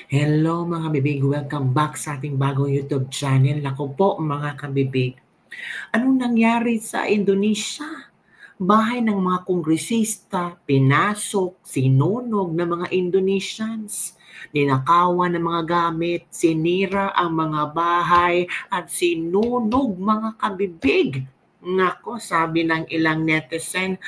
Hello mga kabibig, welcome back sa ating bagong YouTube channel. Naku po mga kabibig, anong nangyari sa Indonesia? Bahay ng mga kongresista, pinasok, sinunog ng mga Indonesians. Ninakawan ng mga gamit, sinira ang mga bahay at sinunog mga kabibig. Nako, sabi ng ilang netizen,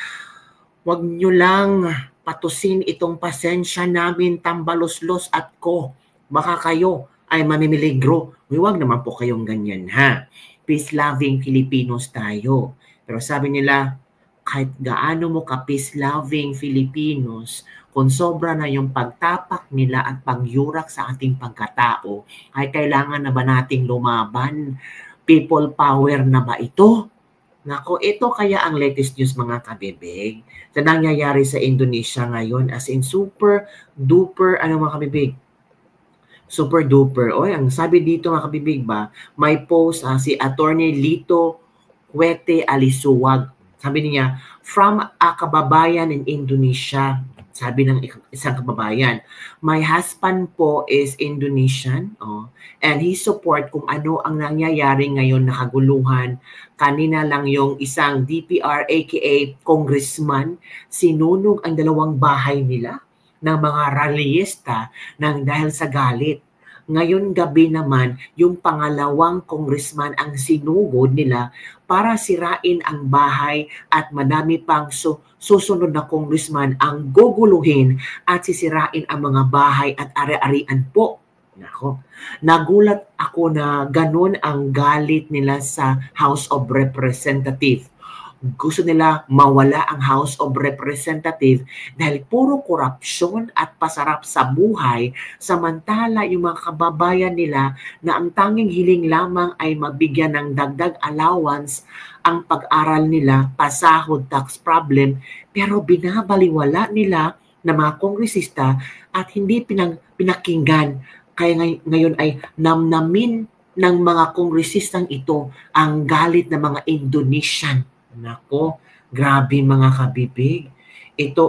wag nyo lang patusin itong pasensya namin tambaloslos at ko. Baka kayo ay mamimiligro. Huwag naman po kayong ganyan ha. Peace-loving Filipinos tayo. Pero sabi nila, kahit gaano mo ka peace-loving Filipinos, kung sobra na yung pagtapak nila at pagyurak sa ating pagkatao, ay kailangan na ba nating lumaban? People power na ba ito? Nako, ito kaya ang latest news mga kabibig na nangyayari sa Indonesia ngayon, as in super duper, ano mga kabibig? Super duper. O, ang sabi dito mga kabibig ba, may post si Attorney Lito Kwete Alisuwag. Sabi niya, from a kababayan in Indonesia. Sabi ng isang kababayan, my husband po is Indonesian, and he support kung ano ang nangyayari ngayon na kaguluhan. Kanina lang yung isang DPR aka congressman, sinunog ang dalawang bahay nila ng mga rallyista nang dahil sa galit. Ngayon gabi naman, yung pangalawang congressman ang sinugod nila para sirain ang bahay at madami pang susunod na congressman ang guguluhin at sisirain ang mga bahay at ari-arian po. Nako, nagulat ako na ganun ang galit nila sa House of Representatives. Gusto nila mawala ang House of Representatives dahil puro korupsyon at pasarap sa buhay, samantala yung mga kababayan nila na ang tanging hiling lamang ay mabigyan ng dagdag allowance ang pag-aral nila, pasahod, tax problem, pero binabaliwala nila na mga kongresista at hindi pinakinggan. Kaya ngayon ay namnamin ng mga kongresistang ito ang galit ng mga Indonesian. Nako, grabe mga kabibig. Ito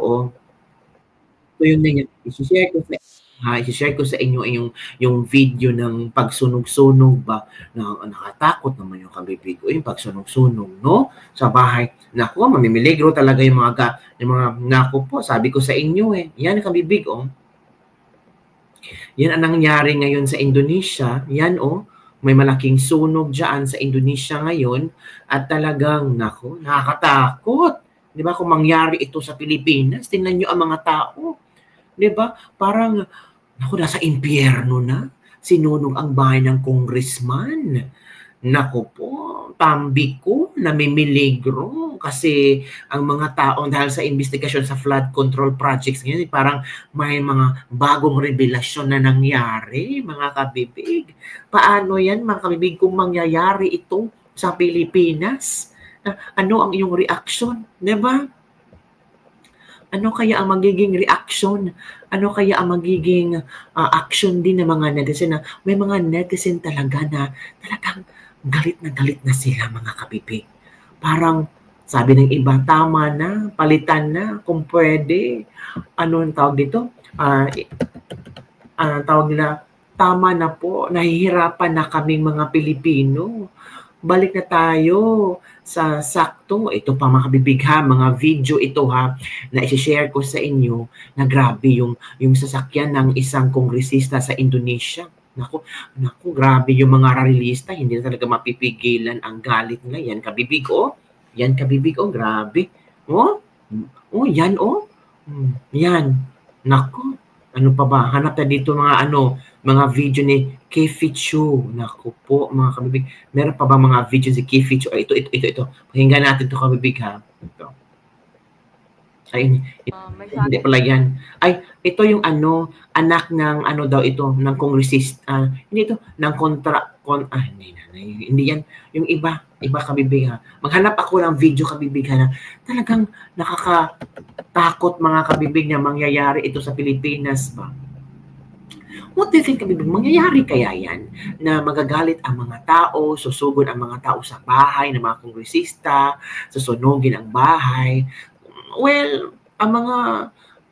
ito yung i-share ko sa inyo yung video ng pagsunog-sunog ba na nakatakot naman yung kabibig ko yung pagsunog-sunog no sa bahay. Nako, mamimiligro talaga yung mga nako po, sabi ko sa inyo yan kabibig Yan ang nangyari ngayon sa Indonesia. Yan may malaking sunog dyan sa Indonesia ngayon at talagang, nako, nakakatakot. Di ba kung mangyari ito sa Pilipinas, tingnan nyo ang mga tao. Di ba? Parang, nako, nasa impyerno na. Sinunog ang bahay ng congressman. Nako po, tambi ko, namimiligro kasi ang mga tao dahil sa investigasyon sa flood control projects ngayon, parang may mga bagong revelasyon na nangyari, mga kabibig. Paano yan, mga kabibig, kung mangyayari ito sa Pilipinas? Ano ang iyong reaction? Diba? Ano kaya ang magiging reaction? Ano kaya ang magiging action din ng mga netizen na may mga netizen talaga na talagang galit na sila mga kabibig. Parang sabi ng iba, tama na, palitan na, kung pwede. Ano ang tawag dito? Tawag nila, tama na po, nahihirapan na kaming mga Pilipino. Balik na tayo sa sakto. Ito pa mga kabibig ha, mga video ito ha, na i-share ko sa inyo na grabe yung sasakyan ng isang kongresista sa Indonesia. Naku, grabe yung mga rallyista, hindi na talaga mapipigilan ang galit nila. Yan kabibig Yan kabibig grabe. Yan Yan. Naku, ano pa ba? Hanap na dito mga video ni Kefichu. Naku po mga kabibig. Meron pa ba mga video si Kefichu? Ito. Pakinggan natin ito kabibig ha. Ito. Ay, hindi pala yan. Ay, ito yung anak ng ng kongresista. Hindi ito, ng hindi yan. Yung iba kabibig ha. Maghanap ako ng video kabibig ha na talagang nakakatakot mga kabibig na mangyayari ito sa Pilipinas ba. What do you think kabibig? Mangyayari kaya yan na magagalit ang mga tao, susugod ang mga tao sa bahay ng mga kongresista, susunugin ang bahay. Well, ang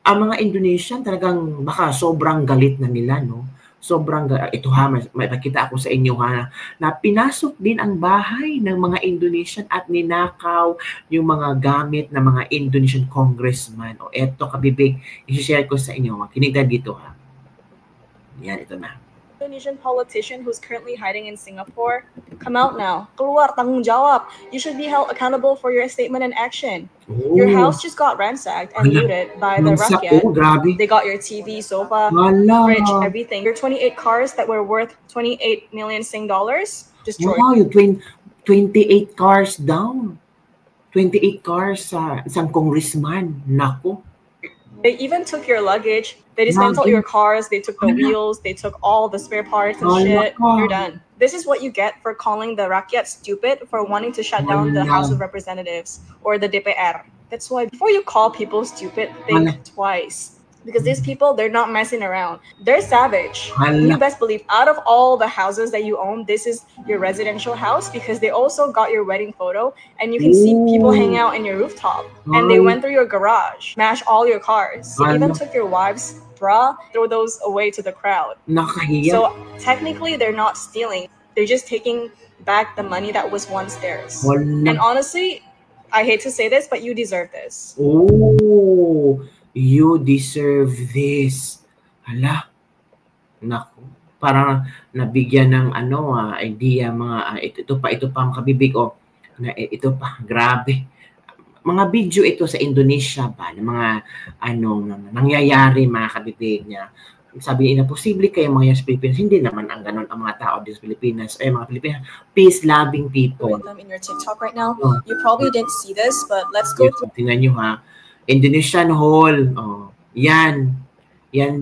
mga Indonesian talagang baka sobrang galit na nila, no? Sobrang, ito ha, may pakita ako sa inyo ha, na pinasok din ang bahay ng mga Indonesian at ninakaw yung mga gamit ng mga Indonesian congressman. O eto kabibig, i-share ko sa inyo. Makinig tayo dito ha. Yan, ito na. Indonesian politician who's currently hiding in Singapore, come out now. Keluar, tanggung jawab. You should be held accountable for your statement and action. Your house just got ransacked and looted by the rakyat. They got your TV, sofa, fridge, everything. Your 28 cars that were worth 28 million Sing dollars destroyed. Wow, 28 cars down. 28 cars sa isang congressman. Nako. They even took your luggage. They dismantled your cars. They took the wheels. They took all the spare parts and shit. You're done. This is what you get for calling the rakyat stupid for wanting to shut down the House of Representatives or the DPR. That's why before you call people stupid, think twice. Because these people, they're not messing around. They're savage. You best believe out of all the houses that you own, this is your residential house because they also got your wedding photo and you can see people hanging out in your rooftop. And they went through your garage, smashed all your cars. They even took your wife's bra, throw those away to the crowd. So technically, they're not stealing. They're just taking back the money that was once theirs. And honestly, I hate to say this, but you deserve this. Oh, you deserve this. Hala. Naku. Parang nabigyan ng idea mga ito pa ang kabibig na ito pa, grabe. Mga video ito sa Indonesia ba ng mga nangyayari mga kabibig niya. Sabi na posible kayo mga sa Pilipinas, hindi naman ang ganun ang mga tao dito sa Pilipinas. Mga Pilipinas, peace-loving people. With them in your TikTok right now, you probably didn't see this, but let's go through. Tingnan nyo ha. Indonesian Hall. Yan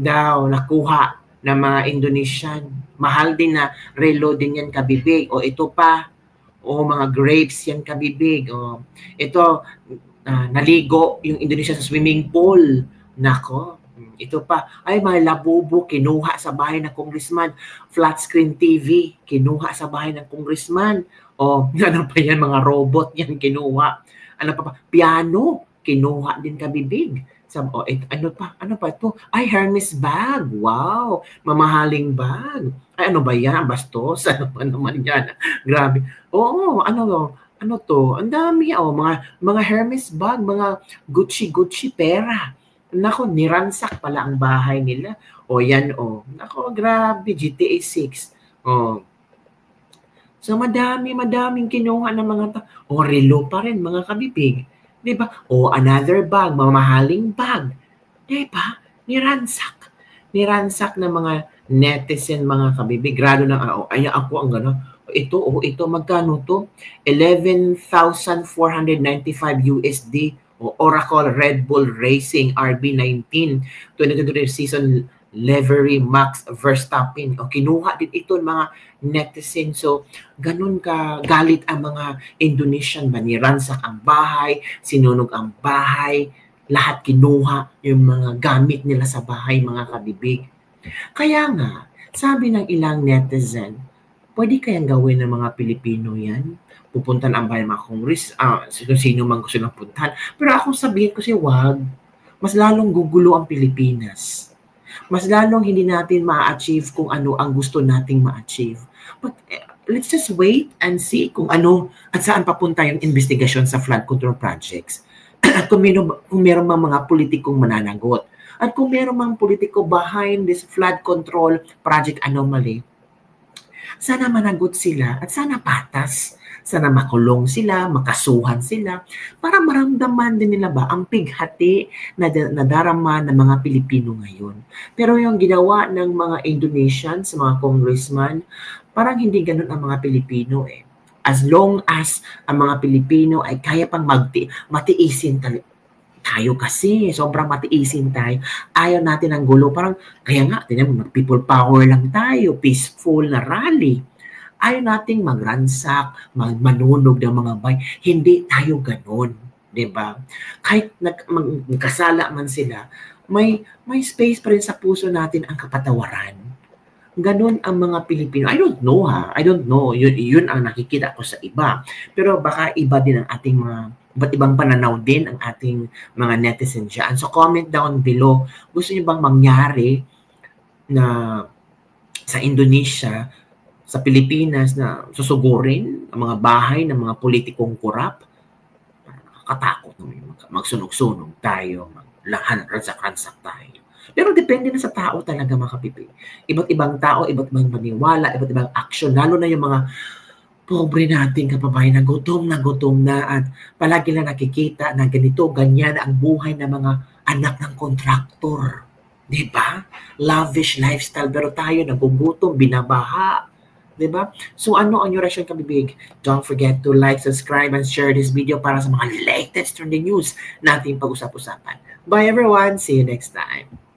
daw nakuha ng mga Indonesian. Mahal din na relo din yan kabibig. Ito pa. Mga grapes yan kabibig. Ito, naligo yung Indonesia sa swimming pool. Nako. Ito pa. Ay, mga labubo kinuha sa bahay ng congressman. Flat screen TV kinuha sa bahay ng congressman. Ano pa yan? Mga robot yan kinuha. Ano pa? Piano kinuha din kabibig. Ano pa ito? Ay, Hermes bag. Wow, mamahaling bag. Ay, ano ba yan? Bastos? Ano pa naman yan? Grabe. Ano to? Ang dami. Mga Hermes bag, mga Gucci pera. Nako, niransak pala ang bahay nila. Yan. Nako, grabe. GTA 6. So, madaming kinuha ng mga relo pa rin, mga kabibig. Diba? Another bag, mamahaling bag. Diba? Niransak ng mga netizen, mga kabibig. Grado ng, ako ang gano'n. Ito, magkano to? 11,495 USD. Oracle Red Bull Racing RB19 2023 season livery Max Verstappen. Kinuha din ito ng mga netizen. So, ganun ka galit ang mga Indonesian. Niransak ang bahay, sinunog ang bahay, lahat kinuha yung mga gamit nila sa bahay, mga kabibig. Kaya nga, sabi ng ilang netizen, pwede kayang gawin ng mga Pilipino yan? Pupuntan ang bahay ng mga kongres, sino man gusto nang puntahan. Pero ako sabihin ko wag, mas lalong gugulo ang Pilipinas. Mas lalong hindi natin ma-achieve kung ano ang gusto nating ma-achieve. But let's just wait and see kung ano at saan papunta yung investigasyon sa flood control projects. At kung meron mang mga politikong mananagot. At kung meron mang politiko behind this flood control project anomaly, sana managot sila at sana patas. Sana makulong sila, makasuhan sila, para maramdaman din nila ba ang pighati na nadarama ng mga Pilipino ngayon. Pero yung ginawa ng mga Indonesians, mga congressman, parang hindi ganun ang mga Pilipino eh. As long as ang mga Pilipino ay kaya pang matiisin tayo kasi, sobrang matiisin tayo. Ayaw natin ng gulo. Parang, kaya nga, people power lang tayo, peaceful na rally. Ayaw nating magransak, manunog ng mga bahay. Hindi tayo ganun. Diba? Kahit magkasala man sila, may space pa rin sa puso natin ang kapatawaran. Ganun ang mga Pilipino. I don't know ha. I don't know. Yun ang nakikita ko sa iba. Pero baka iba din ang ating mga iba't ibang pananaw din ang ating mga netizen dyan. So comment down below. Gusto niyo bang mangyari na sa Indonesia, sa Pilipinas na susugurin ang mga bahay ng mga politikong korap. Nakakatakot naman magsunog-sunog tayo, ransak-ransak tayo. Pero depende na sa tao talaga mga kapipig. Iba't ibang tao, iba't ibang maniwala, iba't ibang action, lalo na yung mga pobre nating kababayan na gutom na at palagi lang nakikita na ganito, ganyan ang buhay ng mga anak ng kontraktor. Diba? Lavish lifestyle, pero tayo nagugutom, binabaha. Diba? So ano ang your reaction kabibig? Don't forget to like, subscribe, and share this video para sa mga latest trending news nating pag-usap-usapan. Bye everyone! See you next time!